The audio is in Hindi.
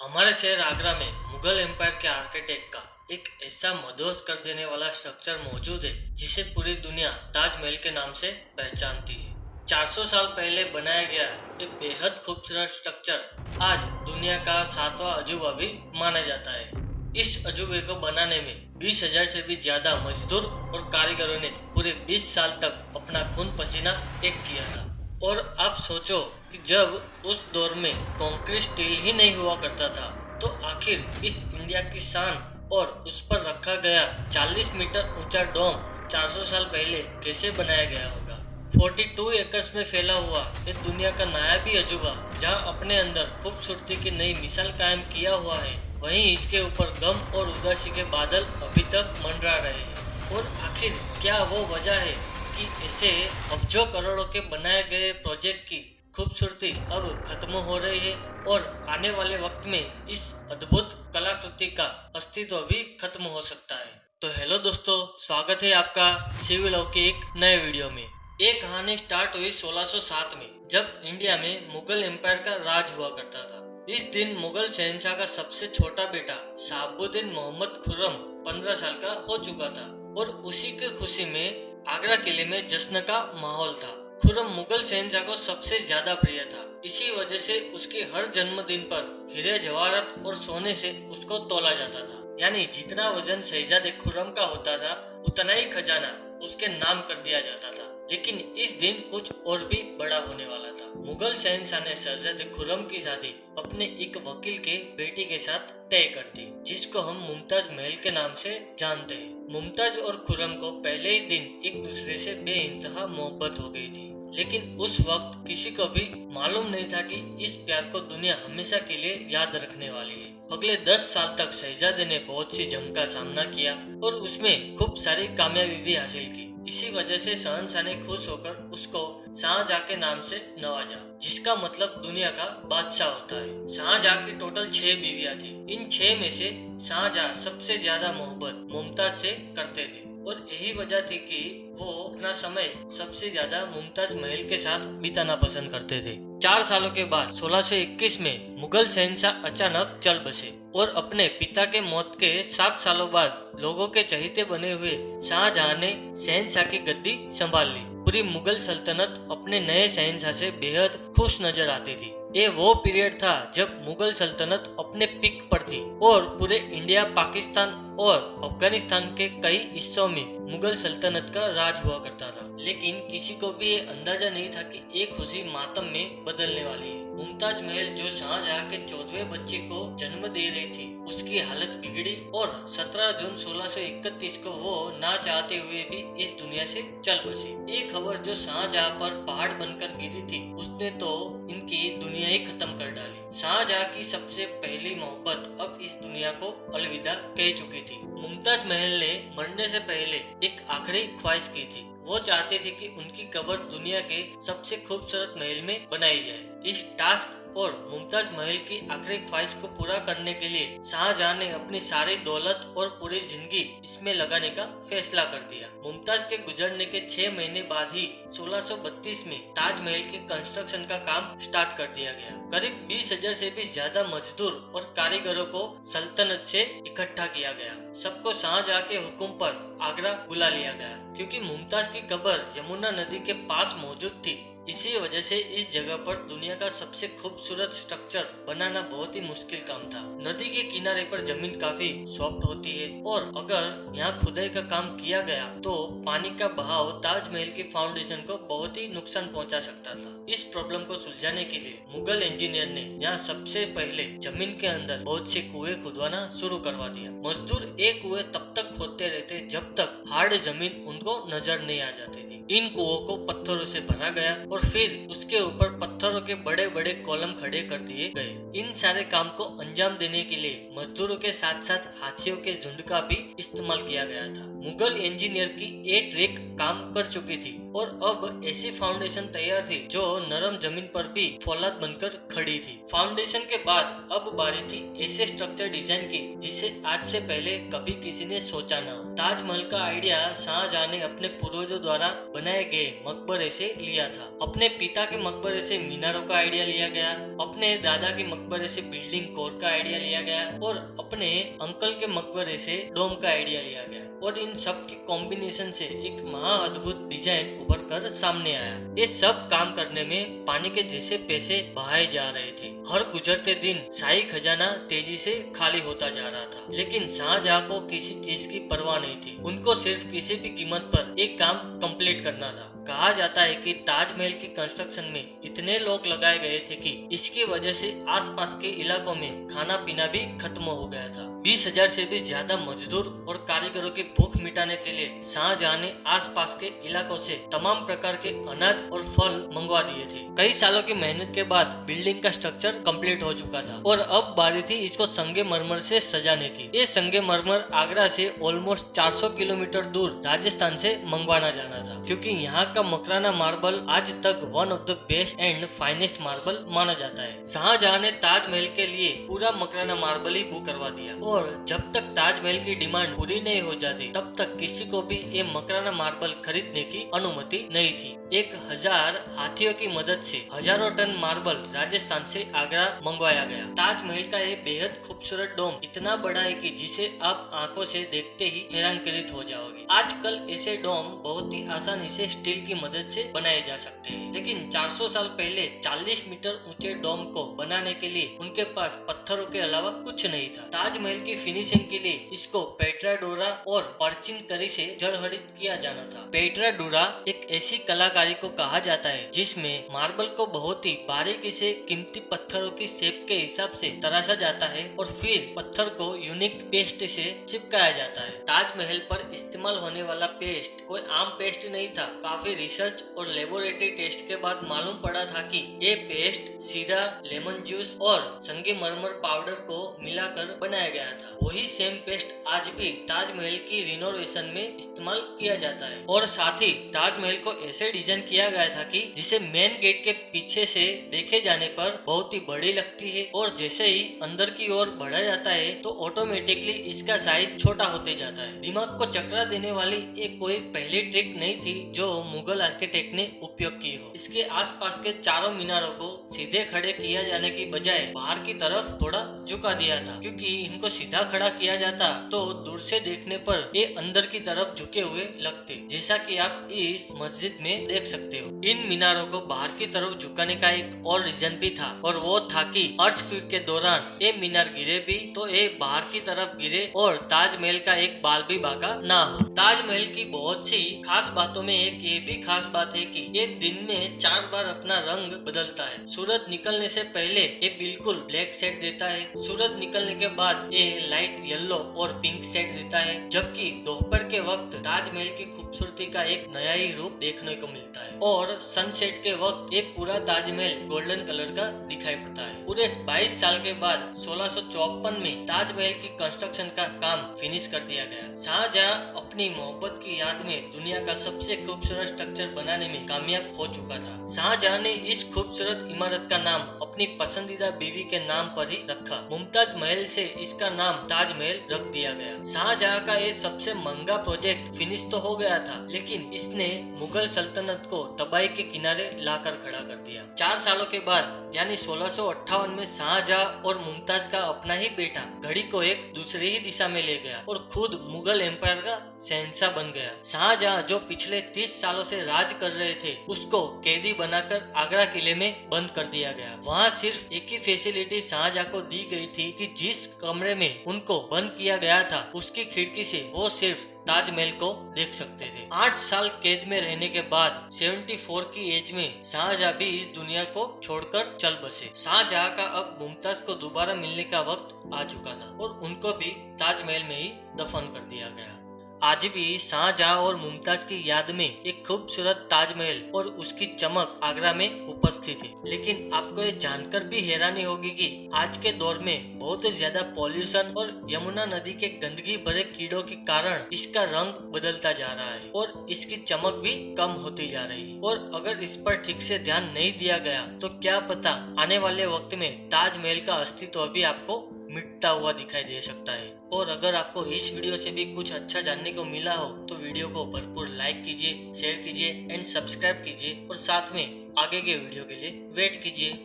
हमारे शहर आगरा में मुगल एम्पायर के आर्किटेक्ट का एक ऐसा मदहोश कर देने वाला स्ट्रक्चर मौजूद है जिसे पूरी दुनिया ताजमहल के नाम से पहचानती है। 400 साल पहले बनाया गया ये बेहद खूबसूरत स्ट्रक्चर आज दुनिया का 7वां अजूबा भी माना जाता है। इस अजूबे को बनाने में 20,000 से भी ज्यादा मजदूर और कारीगरों ने पूरे 20 साल तक अपना खून पसीना एक किया था। और आप सोचो कि जब उस दौर में कंक्रीट स्टील ही नहीं हुआ करता था तो आखिर इस इंडिया की शान और उस पर रखा गया 40 मीटर ऊंचा डोम 400 साल पहले कैसे बनाया गया होगा। 42 एकर्स में फैला हुआ इस दुनिया का नायाबी अजूबा जहां अपने अंदर खूबसूरती की नई मिसाल कायम किया हुआ है, वहीं इसके ऊपर गम और उदासी के बादल अभी तक मंडरा रहे हैं। और आखिर क्या वो वजह है कि ऐसे अब्जों करोड़ों के बनाए गए प्रोजेक्ट की खूबसूरती अब खत्म हो रही है और आने वाले वक्त में इस अद्भुत कलाकृति का अस्तित्व भी खत्म हो सकता है। तो हेलो दोस्तों, स्वागत है आपका सिविल लॉ के एक नए वीडियो में। एक कहानी स्टार्ट हुई 1607 में जब इंडिया में मुगल एम्पायर का राज हुआ करता था। इस दिन मुगल शहंशाह का सबसे छोटा बेटा शहाबुद्दीन मोहम्मद खुर्रम 15 साल का हो चुका था और उसी की खुशी में आगरा किले में जश्न का माहौल था। खुर्रम मुगल शहंशाह को सबसे ज्यादा प्रिय था, इसी वजह से उसके हर जन्मदिन पर हीरे जवाहरात और सोने से उसको तोला जाता था। यानी जितना वजन शहजादे खुर्रम का होता था उतना ही खजाना उसके नाम कर दिया जाता था। लेकिन इस दिन कुछ और भी बड़ा होने वाला था। मुगल शहंशाह ने शहजादे खुर्रम की शादी अपने एक वकील के बेटी के साथ तय कर दी, जिसको हम मुमताज महल के नाम से जानते हैं। मुमताज और खुर्रम को पहले ही दिन एक दूसरे से बेइंतहा मोहब्बत हो गई थी, लेकिन उस वक्त किसी को भी मालूम नहीं था कि इस प्यार को दुनिया हमेशा के लिए याद रखने वाली है। अगले 10 साल तक शहजादे ने बहुत सी जंग का सामना किया और उसमें खूब सारी कामयाबी भी हासिल की। इसी वजह से शहंशाह ने खुश होकर उसको शाहजहां के नाम से नवाजा, जिसका मतलब दुनिया का बादशाह होता है। शाहजहां की टोटल 6 बीवियां थी। इन 6 में से शाहजहां सबसे ज्यादा मोहब्बत मुमताज से करते थे और यही वजह थी कि वो अपना समय सबसे ज्यादा मुमताज महल के साथ बिताना पसंद करते थे। 4 सालों के बाद 1621 में मुगल शहंशाह अचानक चल बसे और अपने पिता के मौत के 7 सालों बाद लोगों के चहेते बने हुए शाहजहां ने शहंशाह की गद्दी संभाल ली। पूरी मुगल सल्तनत अपने नए शहंशाह से बेहद खुश नजर आती थी। ये वो पीरियड था जब मुगल सल्तनत अपने पीक पर थी और पूरे इंडिया, पाकिस्तान और अफगानिस्तान के कई हिस्सों में मुगल सल्तनत का राज हुआ करता था। लेकिन किसी को भी ये अंदाजा नहीं था कि एक खुशी मातम में बदलने वाली है। मुमताज महल जो शाहजहां के 14वें बच्चे को जन्म दे रही थी, उसकी हालत बिगड़ी और 17 जून 1631 को वो ना चाहते हुए भी इस दुनिया से चल बसी। ये खबर जो शाहजहां पर पहाड़ बनकर गिरी थी, उसने तो इनकी दुनिया ही खत्म कर डाली। शाहजहां की सबसे पहली मोहब्बत अब इस दुनिया को अलविदा कह चुकी थी। मुमताज महल ने मरने से पहले एक आखिरी ख्वाहिश की थी। वो चाहते थे कि उनकी कब्र दुनिया के सबसे खूबसूरत महल में बनाई जाए। इस टास्क और मुमताज महल की आखिरी ख्वाहिश को पूरा करने के लिए शाहजहां ने अपनी सारी दौलत और पूरी जिंदगी इसमें लगाने का फैसला कर दिया। मुमताज के गुजरने के 6 महीने बाद ही 1632 में ताजमहल के कंस्ट्रक्शन का काम स्टार्ट कर दिया गया। करीब 20,000 से भी ज्यादा मजदूर और कारीगरों को सल्तनत से इकट्ठा किया गया। सबको शाहजहां के हुक्म पर आगरा बुला लिया गया, क्योंकि मुमताज की कब्र यमुना नदी के पास मौजूद थी। इसी वजह से इस जगह पर दुनिया का सबसे खूबसूरत स्ट्रक्चर बनाना बहुत ही मुश्किल काम था। नदी के किनारे पर जमीन काफी सॉफ्ट होती है और अगर यहाँ खुदाई का काम किया गया तो पानी का बहाव ताजमहल के फाउंडेशन को बहुत ही नुकसान पहुंचा सकता था। इस प्रॉब्लम को सुलझाने के लिए मुगल इंजीनियर ने यहाँ सबसे पहले जमीन के अंदर बहुत से कुएं खुदवाना शुरू करवा दिया। मजदूर एक कुएं तब तक खोदते रहते जब तक हार्ड जमीन उनको नजर नहीं आ जाती थी। इन कुओं को पत्थरों से भरा गया और फिर उसके ऊपर पत्थरों के बड़े बड़े कॉलम खड़े कर दिए गए। इन सारे काम को अंजाम देने के लिए मजदूरों के साथ साथ हाथियों के झुंड का भी इस्तेमाल किया गया था। मुगल इंजीनियर की 8 रेक काम कर चुकी थी और अब ऐसी फाउंडेशन तैयार थी जो नरम जमीन पर भी फौलाद बनकर खड़ी थी। फाउंडेशन के बाद अब बारी थी ऐसे स्ट्रक्चर डिजाइन की जिसे आज से पहले कभी किसी ने सोचा न हो। ताजमहल का आइडिया शाहजहां ने अपने पूर्वजों द्वारा बनाए गए मकबरे से लिया था। अपने पिता के मकबरे से मीनारों का आइडिया लिया गया, अपने दादा के मकबरे से बिल्डिंग कोर का आइडिया लिया गया और अपने अंकल के मकबरे से डोम का आइडिया लिया गया और इन सब के कॉम्बिनेशन से एक महा अद्भुत डिजाइन उभर कर सामने आया। ये सब काम करने में पानी के जैसे पैसे बहाए जा रहे थे। हर गुजरते दिन शाही खजाना तेजी से खाली होता जा रहा था, लेकिन शाहजहां को किसी चीज की परवाह नहीं थी। उनको सिर्फ किसी भी कीमत पर एक काम कंप्लीट करना था। कहा जाता है कि ताजमहल की कंस्ट्रक्शन में इतने लोग लगाए गए थे कि इसकी वजह से आसपास के इलाकों में खाना पीना भी खत्म हो गया था। 20,000 से भी ज्यादा मजदूर और कारीगरों की भूख मिटाने के लिए शाहजहां ने आसपास के इलाकों से तमाम प्रकार के अनाज और फल मंगवा दिए थे। कई सालों की मेहनत के बाद बिल्डिंग का स्ट्रक्चर कंप्लीट हो चुका था और अब बारी थी इसको संगमरमर से सजाने की। ये संगमरमर आगरा से ऑलमोस्ट 400 किलोमीटर दूर राजस्थान से मंगवाना जाना था, क्योंकि यहाँ का मकराना मार्बल आज तक one of the best and finest marble माना जाता है। शाहजहां ने ताजमहल के लिए पूरा मकराना मार्बल ही बुक करवा दिया और जब तक ताजमहल की डिमांड पूरी नहीं हो जाती तब तक किसी को भी ये मकराना मार्बल खरीदने की अनुमति नहीं थी। 1000 हाथियों की मदद से हजारों टन मार्बल राजस्थान से आगरा मंगवाया गया। ताजमहल का ये बेहद खूबसूरत डोम इतना बड़ा है कि जिसे आप आंखों से देखते ही हैरानकृत हो जाओगे। आजकल ऐसे डोम बहुत ही आसानी से स्टील की मदद से बनाए जा सकते हैं, लेकिन 400 साल पहले 40 मीटर ऊंचे डोम को बनाने के लिए उनके पास पत्थरों के अलावा कुछ नहीं था। ताजमहल की फिनिशिंग के लिए इसको पेट्रा डोरा और पर्चिन करी से जड़हरित किया जाना था। पेट्रा डोरा एक ऐसी कलाकारी को कहा जाता है जिसमें मार्बल को बहुत ही बारीकी से कीमती पत्थरों की शेप के हिसाब से तराशा जाता है और फिर पत्थर को यूनिक पेस्ट से चिपकाया जाता है। ताजमहल पर इस्तेमाल होने वाला पेस्ट कोई आम पेस्ट नहीं था। काफी रिसर्च और लेबोरेटरी टेस्ट के बाद मालूम पड़ा था कि ये पेस्ट सीरा, लेमन जूस और संगमरमर पाउडर को मिलाकर बनाया गया था। वही सेम पेस्ट आज भी ताजमहल की रिनोवेशन में इस्तेमाल किया जाता है और साथ ही ताजमहल को ऐसे डिजाइन किया गया था कि जिसे मेन गेट के पीछे से देखे जाने पर बहुत ही बड़ी लगती है और जैसे ही अंदर की ओर बढ़ा जाता है तो ऑटोमेटिकली इसका साइज छोटा होते जाता है। दिमाग को चकरा देने वाली एक कोई पहली ट्रिक नहीं थी जो मुगल आर्किटेक्ट ने उपयोग की हो। इसके आसपास के चारों मीनारों को सीधे खड़े किया जाने की बजाय बाहर की तरफ थोड़ा झुका दिया था, क्योंकि इनको सीधा खड़ा किया जाता तो दूर से देखने पर ये अंदर की तरफ झुके हुए लगते, जैसा कि आप इस मस्जिद में देख सकते हो। इन मीनारों को बाहर की तरफ झुकाने का एक और रीजन भी था और वो था कि अर्थक्वेक के दौरान ये मीनार गिरे भी तो ये बाहर की तरफ गिरे और ताजमहल का एक बाल भी बाका ना हो। ताजमहल की बहुत सी खास बातों में एक ये भी खास बात है कि ये दिन में 4 बार अपना रंग बदलता है। सूरज निकलने से पहले ये बिल्कुल ब्लैक शेड देता है, सूरज निकलने के बाद ये लाइट येलो और पिंक शेड देता है, जबकि दोपहर के वक्त ताजमहल की खूबसूरती का एक नया ही रूप देखने को मिलता है और सनसेट के वक्त ये पूरा ताजमहल गोल्डन कलर का दिखाई पड़ता है। पूरे 22 साल के बाद 1654 में ताजमहल की कंस्ट्रक्शन का काम फिनिश कर दिया गया। शाहजहां अपनी मोहब्बत की याद में दुनिया का सबसे खूबसूरत स्ट्रक्चर बनाने में कामयाब हो चुका था। शाहजहां ने इस खूबसूरत इमारत का नाम अपनी पसंदीदा बीवी के नाम पर ही रखा। मुमताज महल से इसका नाम ताजमहल रख दिया गया। शाहजहां का ये सबसे महंगा प्रोजेक्ट फिनिश तो हो गया था, लेकिन इसने मुगल सल्तनत को तबाही के किनारे लाकर खड़ा कर दिया। 4 सालों के बाद यानी 1658 में शाहजहां और मुमताज का अपना ही बेटा घड़ी को एक दूसरी ही दिशा में ले गया और खुद मुगल एम्पायर का शहंशाह बन गया। शाहजहां जो पिछले 30 सालों से राज कर रहे थे उसको कैदी बनाकर आगरा किले में बंद कर दिया गया। वहाँ सिर्फ एक ही फैसिलिटी शाहजहां को दी गई थी कि जिस कमरे में उनको बंद किया गया था उसकी खिड़की से वो सिर्फ ताजमहल को देख सकते थे। 8 साल कैद में रहने के बाद 74 की एज में शाहजहां भी इस दुनिया को छोड़कर चल बसे। शाहजहां का अब मुमताज को दोबारा मिलने का वक्त आ चुका था और उनको भी ताजमहल में ही दफन कर दिया गया। आज भी शाहजहां और मुमताज की याद में एक खूबसूरत ताजमहल और उसकी चमक आगरा में उपस्थित है। लेकिन आपको ये जानकर भी हैरानी होगी कि आज के दौर में बहुत ज्यादा पॉल्यूशन और यमुना नदी के गंदगी भरे कीड़ों के कारण इसका रंग बदलता जा रहा है और इसकी चमक भी कम होती जा रही है। और अगर इस पर ठीक से ध्यान नहीं दिया गया तो क्या पता आने वाले वक्त में ताजमहल का अस्तित्व भी आपको मिटता हुआ दिखाई दे सकता है। और अगर आपको इस वीडियो से भी कुछ अच्छा जानने को मिला हो तो वीडियो को भरपूर लाइक कीजिए, शेयर कीजिए एंड सब्सक्राइब कीजिए और साथ में आगे के वीडियो के लिए वेट कीजिए।